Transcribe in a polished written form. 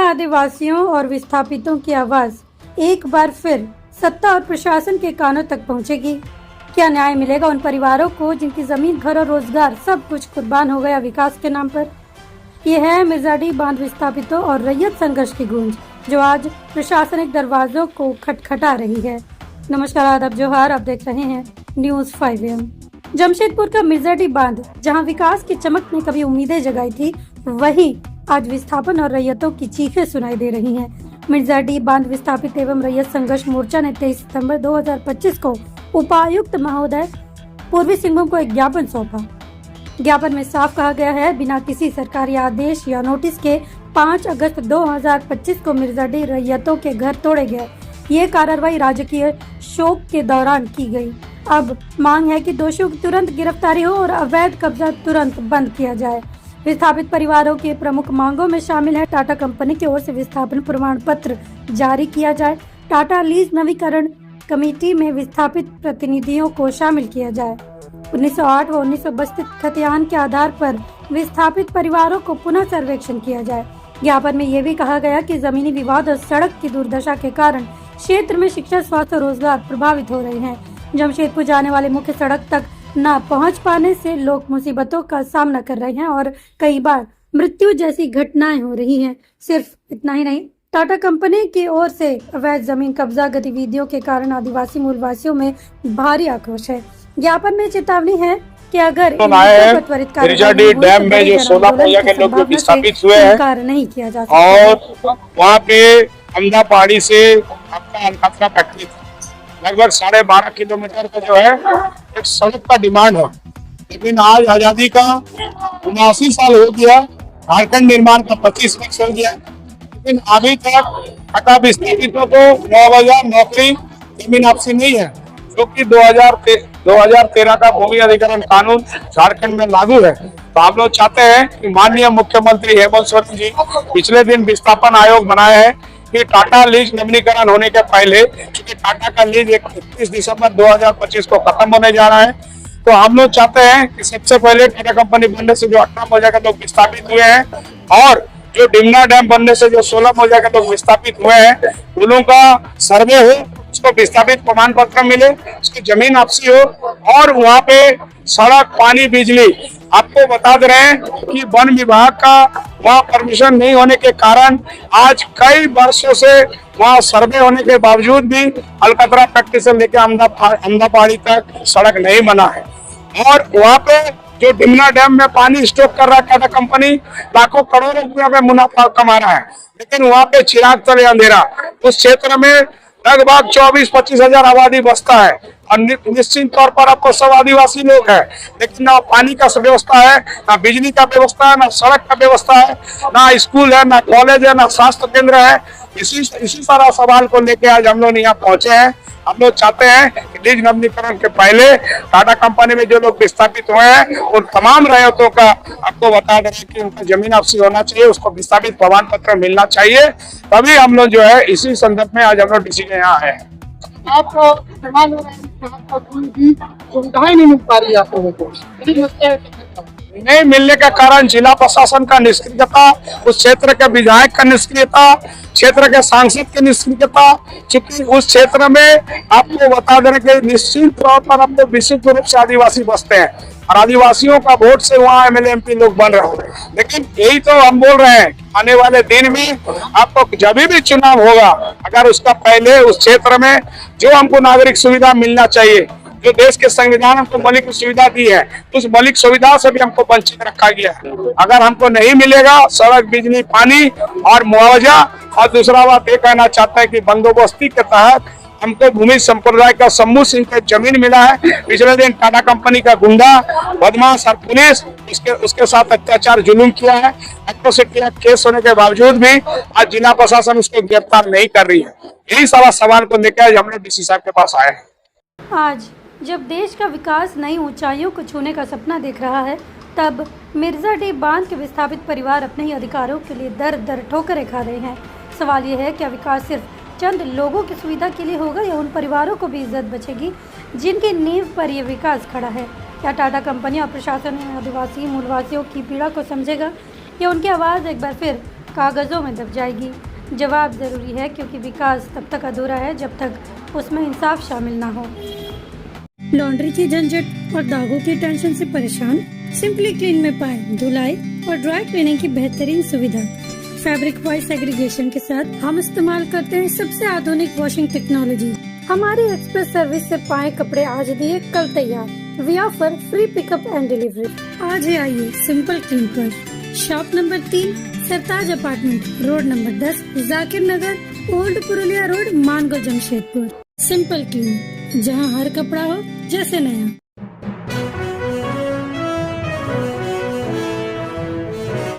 आदिवासियों और विस्थापितों की आवाज एक बार फिर सत्ता और प्रशासन के कानों तक पहुंचेगी। क्या न्याय मिलेगा उन परिवारों को जिनकी जमीन, घर और रोजगार सब कुछ कुर्बान हो गया विकास के नाम पर? ये है मिर्जाडीह बांध विस्थापितों और रैयत संघर्ष की गूंज, जो आज प्रशासनिक दरवाजों को खटखटा रही है। नमस्कार, आदाब, जोहार। आप देख रहे हैं न्यूज 5am। जमशेदपुर का मिर्जाडीह बांध, जहां विकास की चमक ने कभी उम्मीदें जगाई थी, वहीं आज विस्थापन और रैयतों की चीखें सुनाई दे रही हैं। मिर्जाडीह बांध विस्थापित एवं रैयत संघर्ष मोर्चा ने 23 सितंबर 2025 को उपायुक्त महोदय पूर्वी सिंहभूम को एक ज्ञापन सौंपा। ज्ञापन में साफ कहा गया है, बिना किसी सरकारी आदेश या नोटिस के 5 अगस्त 2025 को मिर्जाडीह रैयतों के घर तोड़े गए। ये कार्रवाई राजकीय शोक के दौरान की गई। अब मांग है कि दोषियों की तुरंत गिरफ्तारी हो और अवैध कब्जा तुरंत बंद किया जाए। विस्थापित परिवारों की प्रमुख मांगों में शामिल है टाटा कंपनी की ओर से विस्थापन प्रमाण पत्र जारी किया जाए, टाटा लीज नवीकरण कमेटी में विस्थापित प्रतिनिधियों को शामिल किया जाए, 1908 व 1932 खतियान के आधार पर विस्थापित परिवारों को पुनः सर्वेक्षण किया जाए। ज्ञापन में ये भी कहा गया कि जमीनी विवाद और सड़क की दुर्दशा के कारण क्षेत्र में शिक्षा, स्वास्थ्य और रोजगार प्रभावित हो रहे हैं। जमशेदपुर जाने वाले मुख्य सड़क तक न पहुंच पाने से लोग मुसीबतों का सामना कर रहे हैं और कई बार मृत्यु जैसी घटनाएं हो रही हैं। सिर्फ इतना ही नहीं, टाटा कंपनी की ओर से अवैध जमीन कब्जा गतिविधियों के कारण आदिवासी मूलवासियों में भारी आक्रोश है। ज्ञापन में चेतावनी है कि अगर मिर्जाडीह डैम में जो 16 प्रजा के लोग विस्थापित हुए हैं कार्य नहीं किया जा सकता और वहाँ पे अमदा पहाड़ी से आपका अलकतरा फैक्ट्री लगभग 12.5 किलोमीटर का जो है एक सड़क का डिमांड है, लेकिन आज आजादी का 79 साल हो गया, झारखंड निर्माण का 25 वर्ष हो गया, लेकिन अभी तक टाटा विस्थापितों को 9,000 नौकरी जमीन आपसी नहीं है, जो कि 2013 का भूमि अधिग्रहण कानून झारखंड में लागू है। तो हम लोग चाहते हैं कि माननीय मुख्यमंत्री हेमंत सोरेन जी पिछले दिन विस्थापन आयोग बनाए हैं कि टाटा लीज नवीनीकरण होने के पहले, क्योंकि टाटा का लीज 31 दिसंबर 2025 को खत्म होने जा रहा है, तो हम लोग चाहते हैं कि सबसे पहले टाटा कंपनी बनने से जो 18 मौजा के लोग विस्थापित हुए हैं और जो डिमना डैम बनने से जो 16 मौजा के लोग विस्थापित हुए हैं, उन का सर्वे हो, उसको विस्थापित प्रमाण पत्र मिले, उसकी जमीन आपसी हो और वहाँ पे सड़क, पानी, बिजली। आपको बता दे रहे हैं कि वन विभाग का वहाँ परमिशन नहीं होने के कारण आज कई वर्षों से वहाँ सर्वे होने के बावजूद भी अलकतरा फैक्ट्री से लेकर अमदा पहाड़ी तक सड़क नहीं बना है। और वहाँ पे जो डिमना डैम में पानी स्टॉक कर रहा है टाटा कंपनी, लाखों करोड़ों रुपया में मुनाफा कमा रहा है, लेकिन वहाँ पे चिराग तले अंधेरा। उस क्षेत्र में लगभग 24-25 हजार आबादी बसता है और निश्चित तौर पर आपको सब आदिवासी लोग हैं, लेकिन ना पानी का व्यवस्था है, ना बिजली का व्यवस्था है, ना सड़क का व्यवस्था है, ना स्कूल है, ना कॉलेज है, ना स्वास्थ्य केंद्र है। इसी सारा सवाल को लेके आज हम लोग यहाँ पहुंचे हैं। हम लोग चाहते हैं कि लीज नवीनीकरण के पहले टाटा कंपनी में जो लोग विस्थापित हुए हैं उन तमाम रैयतों का आपको बता दें कि उनका जमीन आपसी होना चाहिए, उसको विस्थापित प्रमाण पत्र मिलना चाहिए। तभी हम लोग जो है इसी संदर्भ में आज हम लोग डिसीजन यहाँ आए हैं। आपको इस्तेमाल हो रहा है, कोई भी सुविधाएं नहीं मिल पा रही है आप लोगों को, नहीं मिलने का कारण जिला प्रशासन का निष्क्रियता, उस क्षेत्र के विधायक का निष्क्रियता, क्षेत्र के सांसद की निष्क्रियता। चूंकि उस क्षेत्र में आपको बता देने के निश्चित तौर पर आपको विशिष्ट रूप से आदिवासी बसते हैं और आदिवासियों का वोट से वहाँ एमएलए एमपी लोग बन रहे हैं। लेकिन यही तो हम बोल रहे हैं, आने वाले दिन में आपको जब भी चुनाव होगा, अगर उसका पहले उस क्षेत्र में जो हमको नागरिक सुविधा मिलना चाहिए, जो देश के संविधान हमको मौलिक सुविधा दी है, उस मौलिक सुविधा से भी हमको वंचित रखा गया है। अगर हमको नहीं मिलेगा सड़क, बिजली, पानी और मुआवजा, और दूसरा बात ये कहना चाहता है कि बंदोबस्ती के तहत हमको भूमि संप्रदाय का समूह सिंह का जमीन मिला है। पिछले दिन टाटा कंपनी का गुंडा, बदमाश और पुलिस उसके साथ अत्याचार जुलूम किया है। एट्रोसिटी एक्ट केस होने के बावजूद भी आज जिला प्रशासन उसको गिरफ्तार नहीं कर रही है। यही सारा सवाल को लेकर हम लोग डीसी साहब के पास आए हैं। आज जब देश का विकास नई ऊंचाइयों को छूने का सपना देख रहा है, तब मिर्जाडीह बांध के विस्थापित परिवार अपने ही अधिकारों के लिए दर दर ठोकरें खा रहे हैं। सवाल यह है, क्या विकास सिर्फ चंद लोगों की सुविधा के लिए होगा या उन परिवारों को भी इज्जत बचेगी जिनकी नींव पर यह विकास खड़ा है? क्या टाटा कंपनी और प्रशासन आदिवासी मूलवासियों की पीड़ा को समझेगा या उनकी आवाज़ एक बार फिर कागजों में दब जाएगी। जवाब जरूरी है क्योंकि विकास तब तक अधूरा है जब तक उसमें इंसाफ शामिल ना हो। लॉन्ड्री की झंझट और दागों की टेंशन से परेशान? सिंपली क्लीन में पाए धुलाई और ड्राई क्लीनिंग की बेहतरीन सुविधा। फैब्रिक वाइज सेग्रीगेशन के साथ हम इस्तेमाल करते हैं सबसे आधुनिक वॉशिंग टेक्नोलॉजी। हमारी एक्सप्रेस सर्विस से पाए कपड़े आज दिए कल तैयार। We offer free pickup and delivery. आज ही आइए सिंपल क्लीन पर। Shop number 3, Sartaj apartment, road number 10, Zakir Nagar, old Purulia road, Mango, Jamshedpur. Simple clean, जहां हर कपड़ा हो जैसे नया।